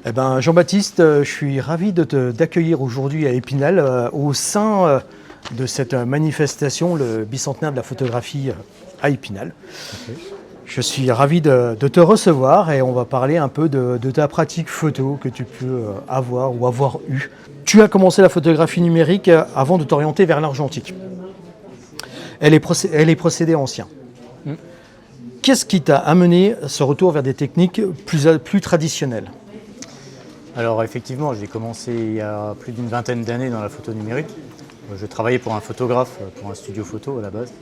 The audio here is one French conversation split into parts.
Eh ben, Jean-Baptiste, je suis ravi d'accueillir aujourd'hui à Épinal au sein de cette manifestation, le bicentenaire de la photographie à Épinal. Okay. Je suis ravi de te recevoir et on va parler un peu de ta pratique photo que tu peux avoir ou avoir eue. Tu as commencé la photographie numérique avant de t'orienter vers l'argentique. Elle est procédé ancien. Qu'est-ce qui t'a amené ce retour vers des techniques plus traditionnelles ? Alors effectivement, j'ai commencé il y a plus d'une vingtaine d'années dans la photo numérique. Je travaillais pour un photographe, pour un studio photo à la base.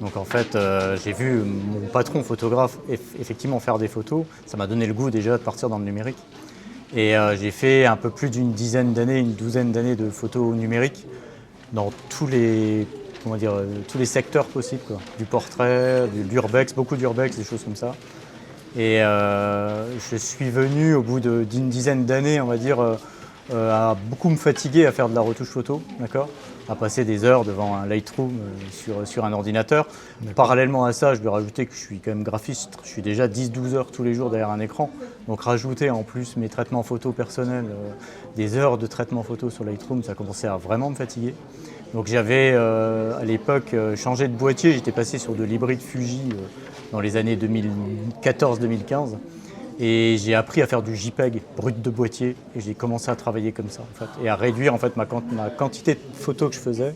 Donc en fait, j'ai vu mon patron photographe effectivement faire des photos. Ça m'a donné le goût déjà de partir dans le numérique. Et j'ai fait un peu plus d'une dizaine d'années, une douzaine d'années de photos numériques dans tous les secteurs possibles, quoi. Du portrait, de l'urbex, beaucoup d'urbex, des choses comme ça. Et je suis venu au bout d'une dizaine d'années, on va dire, à beaucoup me fatiguer à faire de la retouche photo, d'accord, à passer des heures devant un Lightroom sur un ordinateur. Parallèlement à ça, je vais rajouter que je suis quand même graphiste. Je suis déjà 10-12 heures tous les jours derrière un écran. Donc rajouter en plus mes traitements photo personnels, des heures de traitement photo sur Lightroom, ça commençait à vraiment me fatiguer. Donc j'avais à l'époque changé de boîtier, j'étais passé sur de l'hybride Fuji dans les années 2014-2015 et j'ai appris à faire du JPEG brut de boîtier et j'ai commencé à travailler comme ça en fait, et à réduire en fait ma quantité de photos que je faisais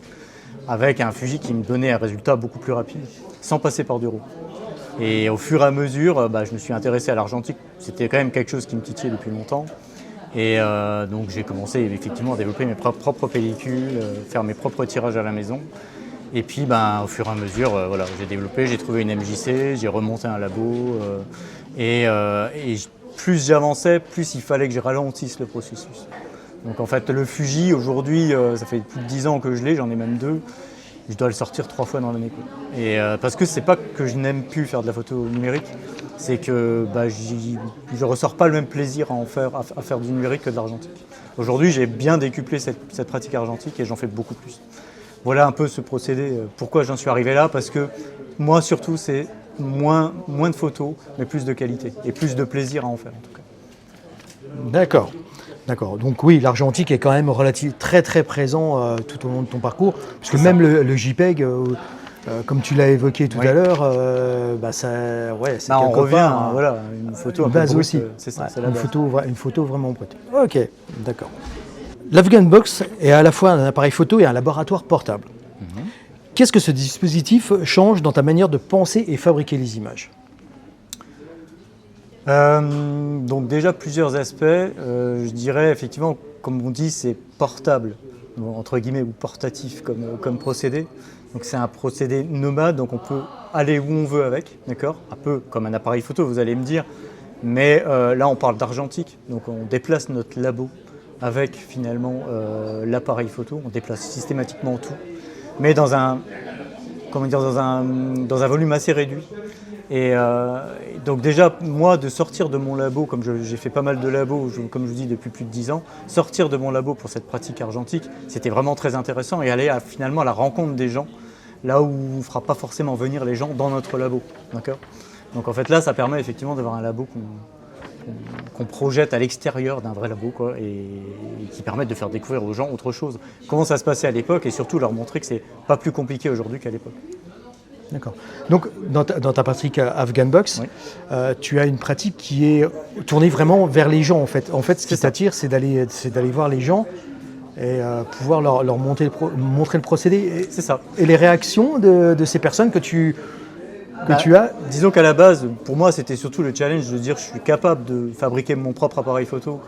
avec un Fuji qui me donnait un résultat beaucoup plus rapide sans passer par du RAW. Et au fur et à mesure, je me suis intéressé à l'argentique, c'était quand même quelque chose qui me titillait depuis longtemps. Et donc j'ai commencé effectivement à développer mes propres pellicules, faire mes propres tirages à la maison. Et puis au fur et à mesure, j'ai développé, j'ai trouvé une MJC, j'ai remonté un labo. Et plus j'avançais, plus il fallait que je ralentisse le processus. Donc en fait le Fuji aujourd'hui, ça fait plus de 10 ans que je l'ai, j'en ai même 2. Je dois le sortir 3 fois dans l'année. Et parce que c'est pas que je n'aime plus faire de la photo numérique, c'est que je ne ressors pas le même plaisir à faire du numérique que de l'argentique. Aujourd'hui, j'ai bien décuplé cette pratique argentique et j'en fais beaucoup plus. Voilà un peu ce procédé. Pourquoi j'en suis arrivé là? Parce que moi, surtout, c'est moins de photos, mais plus de qualité et plus de plaisir à en faire, en tout cas. D'accord. D'accord. Donc oui, l'argentique est quand même très très présent tout au long de ton parcours, puisque même le JPEG, comme tu l'as évoqué tout à l'heure, c'est on revient une photo une base brute, aussi. C'est ça, c'est la base. Une photo vraiment brute. Ok, d'accord. L'Afghanbox est à la fois un appareil photo et un laboratoire portable. Qu'est-ce que ce dispositif change dans ta manière de penser et fabriquer les images ? Donc déjà plusieurs aspects, je dirais effectivement, comme on dit, c'est portable, entre guillemets, ou portatif comme procédé. Donc c'est un procédé nomade, donc on peut aller où on veut avec, d'accord, un peu comme un appareil photo, vous allez me dire, mais là on parle d'argentique, donc on déplace notre labo avec finalement l'appareil photo, on déplace systématiquement tout, mais dans un volume assez réduit. Et donc déjà, moi, de sortir de mon labo, comme j'ai fait pas mal de labos, comme je vous dis, depuis plus de 10 ans, sortir de mon labo pour cette pratique argentique, c'était vraiment très intéressant et aller finalement à la rencontre des gens, là où on ne fera pas forcément venir les gens dans notre labo. D'accord ? Donc en fait là, ça permet effectivement d'avoir un labo qu'on projette à l'extérieur d'un vrai labo, quoi, et qui permettent de faire découvrir aux gens autre chose. Comment ça se passait à l'époque et surtout leur montrer que c'est pas plus compliqué aujourd'hui qu'à l'époque. D'accord. Donc, dans ta pratique Afghanbox, tu as une pratique qui est tournée vraiment vers les gens, en fait. En fait, ce qui t'attire, c'est d'aller voir les gens et pouvoir leur montrer le procédé. C'est ça. Et les réactions de ces personnes que tu as. Disons qu'à la base, pour moi, c'était surtout le challenge de dire je suis capable de fabriquer mon propre appareil photo,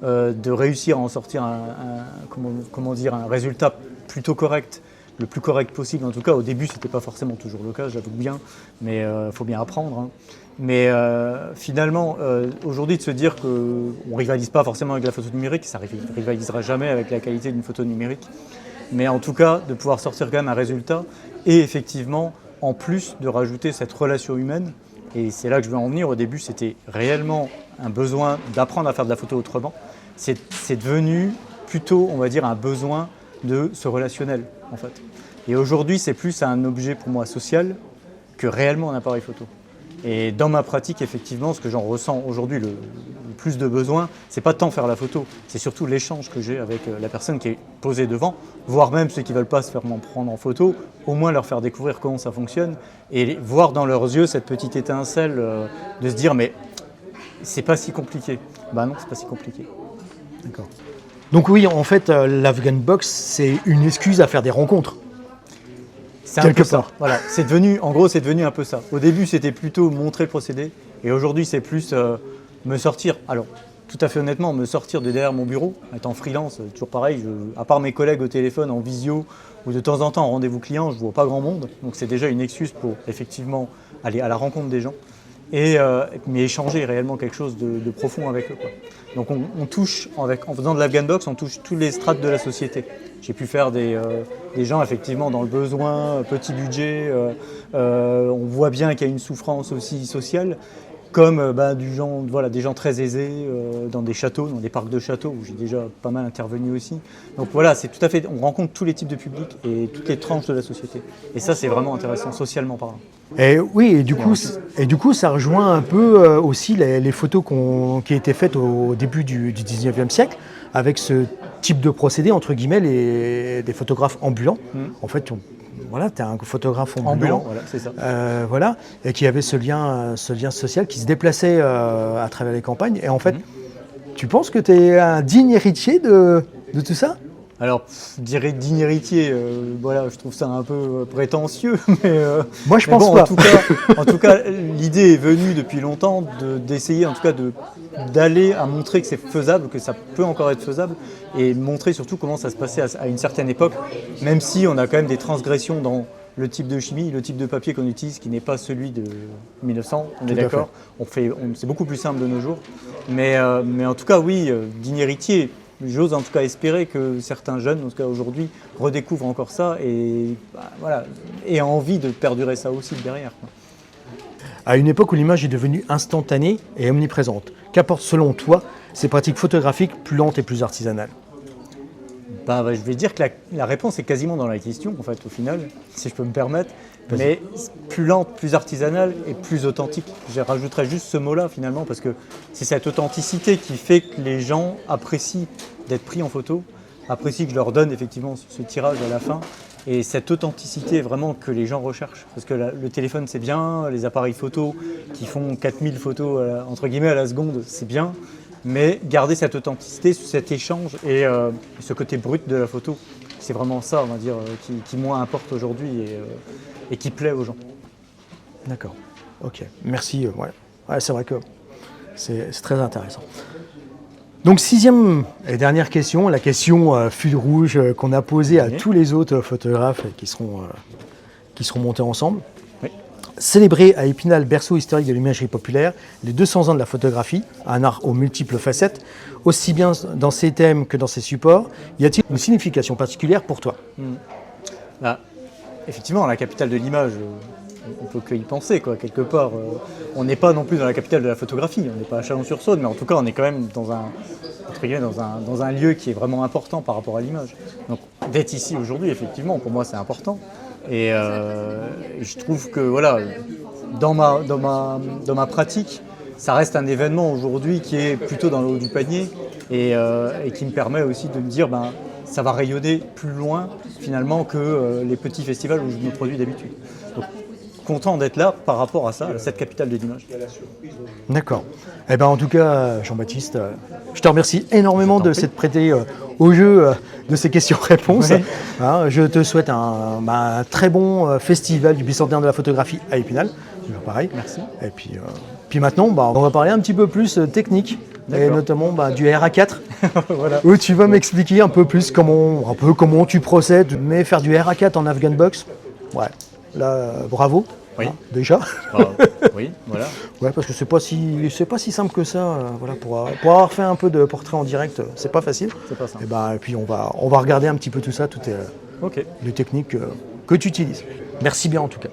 de réussir à en sortir un résultat plutôt correct. Le plus correct possible. En tout cas, au début, ce n'était pas forcément toujours le cas, j'avoue bien, mais il faut bien apprendre. Hein. Mais finalement, aujourd'hui, de se dire qu'on ne rivalise pas forcément avec la photo numérique, ça ne rivalisera jamais avec la qualité d'une photo numérique, mais en tout cas, de pouvoir sortir quand même un résultat et effectivement, en plus de rajouter cette relation humaine, et c'est là que je veux en venir. Au début, c'était réellement un besoin d'apprendre à faire de la photo autrement. C'est devenu plutôt, on va dire, un besoin de ce relationnel, en fait. Et aujourd'hui, c'est plus un objet pour moi social que réellement un appareil photo. Et dans ma pratique, effectivement, ce que j'en ressens aujourd'hui, plus de besoin, c'est pas tant faire la photo, c'est surtout l'échange que j'ai avec la personne qui est posée devant, voire même ceux qui ne veulent pas se faire prendre en photo, au moins leur faire découvrir comment ça fonctionne et voir dans leurs yeux cette petite étincelle de se dire mais c'est pas si compliqué. Bah non, c'est pas si compliqué. D'accord. Donc oui, en fait, l'Afghan Box, c'est une excuse à faire des rencontres. C'est un peu ça. Voilà, en gros, c'est devenu un peu ça. Au début, c'était plutôt montrer le procédé, et aujourd'hui, c'est plus me sortir. Alors, tout à fait honnêtement, me sortir de derrière mon bureau, étant freelance, toujours pareil. À part mes collègues au téléphone, en visio, ou de temps en temps en rendez-vous client, je vois pas grand monde. Donc, c'est déjà une excuse pour effectivement aller à la rencontre des gens. Mais échanger réellement quelque chose de profond avec eux, quoi. Donc on touche, en faisant de l'Afghan Box, on touche tous les strates de la société. J'ai pu faire des gens effectivement dans le besoin, petit budget, on voit bien qu'il y a une souffrance aussi sociale, comme des gens très aisés dans des châteaux, dans des parcs de châteaux, où j'ai déjà pas mal intervenu aussi. Donc voilà, c'est tout à fait, on rencontre tous les types de publics et toutes les tranches de la société. Et ça, c'est vraiment intéressant, socialement parlant. Et oui, et du coup, ça rejoint un peu aussi les photos qui étaient faites au début du 19e siècle, avec ce type de procédé, entre guillemets, des photographes ambulants. En fait, voilà, tu es un photographe ambulant, voilà, c'est ça. Voilà, et qui avait ce lien social, qui se déplaçait à travers les campagnes. Et en fait, tu penses que tu es un digne héritier de tout ça ? Alors, dirais digne héritier, voilà, je trouve ça un peu prétentieux, mais moi je mais pense bon, pas. En tout cas, l'idée est venue depuis longtemps d'essayer, en tout cas, d'aller à montrer que c'est faisable, que ça peut encore être faisable, et montrer surtout comment ça se passait à une certaine époque, même si on a quand même des transgressions dans le type de chimie, le type de papier qu'on utilise, qui n'est pas celui de 1900, on est d'accord. C'est beaucoup plus simple de nos jours, mais en tout cas, oui, digne héritier. J'ose en tout cas espérer que certains jeunes, en tout cas aujourd'hui, redécouvrent encore ça et aient envie de perdurer ça aussi derrière, quoi. À une époque où l'image est devenue instantanée et omniprésente, qu'apportent selon toi ces pratiques photographiques plus lentes et plus artisanales ? Je vais dire que la réponse est quasiment dans la question, en fait, au final, si je peux me permettre. Vas-y. Mais plus lente, plus artisanale et plus authentique. Je rajouterais juste ce mot-là, finalement, parce que c'est cette authenticité qui fait que les gens apprécient d'être pris en photo, apprécient que je leur donne effectivement ce tirage à la fin. Et cette authenticité vraiment que les gens recherchent. Parce que le téléphone, c'est bien, les appareils photo qui font 4000 photos entre guillemets à la seconde, c'est bien. Mais garder cette authenticité, cet échange et ce côté brut de la photo, c'est vraiment ça, on va dire, qui moi importe aujourd'hui et qui plaît aux gens. D'accord, ok, merci. Ouais, c'est vrai que c'est très intéressant. Donc 6e et dernière question, la question fil rouge qu'on a posée à tous les autres photographes qui seront montés ensemble. Oui. Célébrer à Épinal, berceau historique de l'imagerie populaire, les 200 ans de la photographie, un art aux multiples facettes, aussi bien dans ses thèmes que dans ses supports, y a-t-il une signification particulière pour toi ? Effectivement, la capitale de l'image, on peut que y penser, quoi, quelque part. On n'est pas non plus dans la capitale de la photographie, on n'est pas à Chalon-sur-Saône, mais en tout cas, on est quand même dans un lieu qui est vraiment important par rapport à l'image. Donc, d'être ici aujourd'hui, effectivement, pour moi, c'est important. Et je trouve que, voilà, dans ma pratique, ça reste un événement aujourd'hui qui est plutôt dans le haut du panier et qui me permet aussi de me dire, ça va rayonner plus loin finalement que les petits festivals où je me produis d'habitude. Donc, content d'être là par rapport à ça, à cette capitale de l'image. D'accord. Eh ben, en tout cas, Jean-Baptiste, je te remercie énormément de s'être prêté au jeu de ces questions-réponses. Oui. Je te souhaite un très bon festival du bicentenaire de la photographie à Épinal. Pareil. Merci. Et puis maintenant, on va parler un petit peu plus technique, et notamment du RA4, Voilà. où tu vas m'expliquer un peu plus comment tu procèdes. Mais faire du RA4 en Afghan Box, ouais, là, bravo. Oui. Déjà. Oui, voilà. Ouais, parce que c'est pas si simple que ça. Pour avoir fait un peu de portrait en direct, c'est pas facile. C'est pas ça. Et puis on va regarder un petit peu tout ça, toutes Ok. les techniques que tu utilises. Merci bien en tout cas.